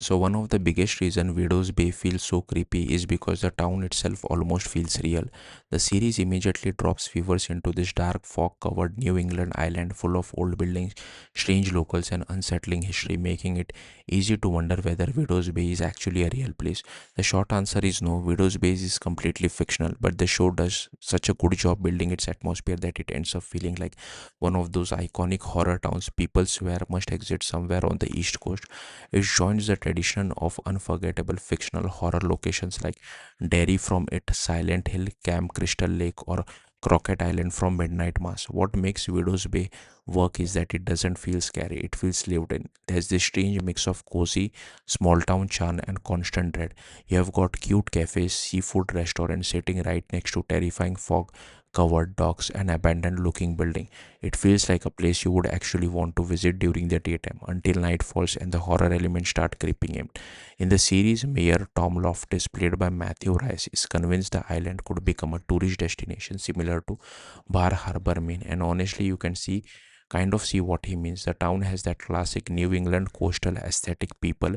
So one of the biggest reason Widows Bay feels so creepy is because the town itself almost feels real. The series immediately drops viewers into this dark fog-covered New England island full of old buildings, strange locals and unsettling history, making it easy to wonder whether Widows Bay is actually a real place. The short answer is no, Widows Bay is completely fictional, but the show does such a good job building its atmosphere that it ends up feeling like one of those iconic horror towns people swear must exist somewhere on the East Coast. It joins the tradition of unforgettable fictional horror locations like Derry from It, Silent Hill, Camp Crystal Lake, or Crockett Island from Midnight Mass. What makes Widow's Bay work is that it doesn't feel scary, it feels lived in. There's this strange mix of cozy, small town charm and constant dread. You have got cute cafes, seafood restaurants sitting right next to terrifying fog covered docks and abandoned looking building. It feels like a place you would actually want to visit during the daytime until night falls and the horror elements start creeping in. In the series, Mayor Tom Loftus, played by Matthew Rice, is convinced the island could become a tourist destination similar to Bar Harbor, Maine. And honestly, you can see what he means. The town has that classic New England coastal aesthetic. People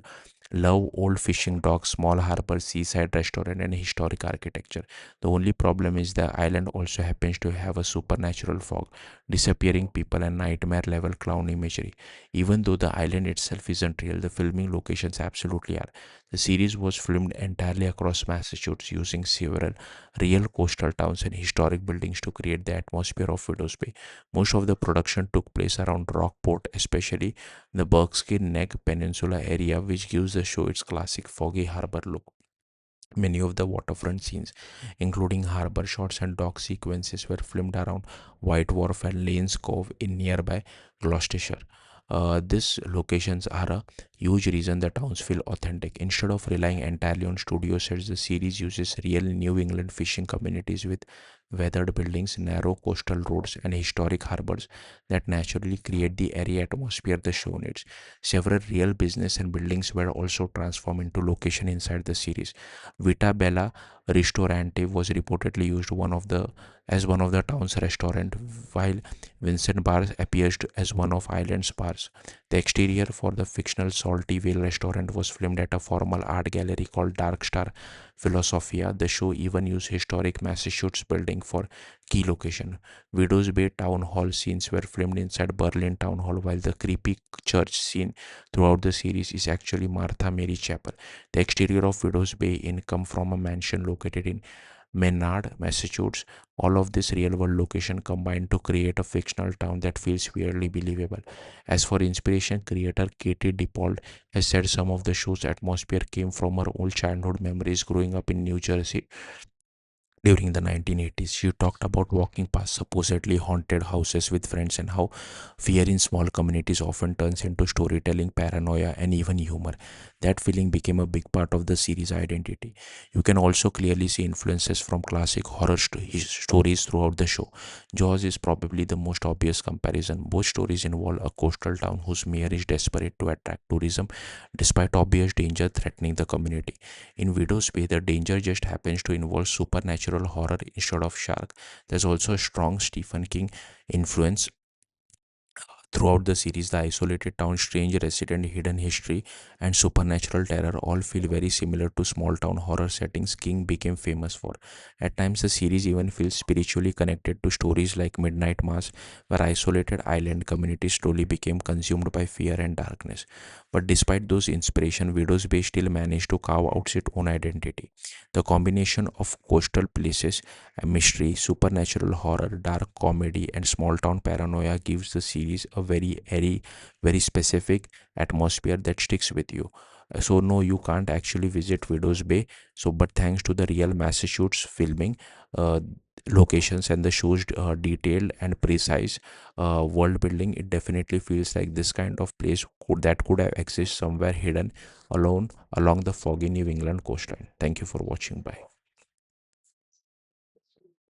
love old fishing docks, small harbor, seaside restaurant, and historic architecture. The only problem is the island also happens to have a supernatural fog, disappearing people, and nightmare level clown imagery. Even though the island itself isn't real, the filming locations absolutely are. The series was filmed entirely across Massachusetts using several real coastal towns and historic buildings to create the atmosphere of Widows Bay. Most of the production took place around Rockport, especially the Berkshire Neck Peninsula area, which gives the show its classic foggy harbor look. Many of the waterfront scenes, including harbor shots and dock sequences, were filmed around White Wharf and Lanes Cove in nearby Gloucestershire. These locations are a huge reason the towns feel authentic. Instead of relying entirely on studio sets, the series uses real New England fishing communities with weathered buildings, narrow coastal roads, and historic harbors that naturally create the airy atmosphere the show needs. Several real business and buildings were also transformed into location inside the series. Vita Bella Ristorante was reportedly used one of the town's restaurant, while Vincent Bar appears as one of Island's bars. The exterior for the fictional Salty Whale restaurant was filmed at a formal art gallery called Dark Star Philosophia. The show even used historic Massachusetts building for key location. Widows Bay town hall scenes were filmed inside Berlin town hall, while the creepy church scene throughout the series is actually Martha Mary Chapel. The exterior of Widows Bay in come from a mansion located in Menard, Massachusetts. All of this real world location combined to create a fictional town that feels weirdly believable. As for inspiration, creator Katie Dippold has said some of the show's atmosphere came from her old childhood memories growing up in New Jersey during the 1980s. She talked about walking past supposedly haunted houses with friends and how fear in small communities often turns into storytelling, paranoia, and even humor. That feeling became a big part of the series' identity. You can also clearly see influences from classic horror stories throughout the show. Jaws is probably the most obvious comparison. Both stories involve a coastal town whose mayor is desperate to attract tourism despite obvious danger threatening the community. In Widow's Bay, the danger just happens to involve supernatural horror instead of shark. There's also a strong Stephen King influence throughout the series. The isolated town, strange resident, hidden history, and supernatural terror all feel very similar to small town horror settings King became famous for. At times, the series even feels spiritually connected to stories like Midnight Mass, where isolated island communities slowly became consumed by fear and darkness. But despite those inspiration, Widow's Bay still managed to carve out its own identity. The combination of coastal places, a mystery, supernatural horror, dark comedy, and small town paranoia gives the series a very airy, very specific atmosphere that sticks with you. So no, you can't actually visit Widows Bay. So, but thanks to the real Massachusetts filming, uh, locations and the show's detailed and precise world building, it definitely feels like this kind of place that could have exist somewhere hidden alone along the foggy New England coastline. Thank you for watching. Bye.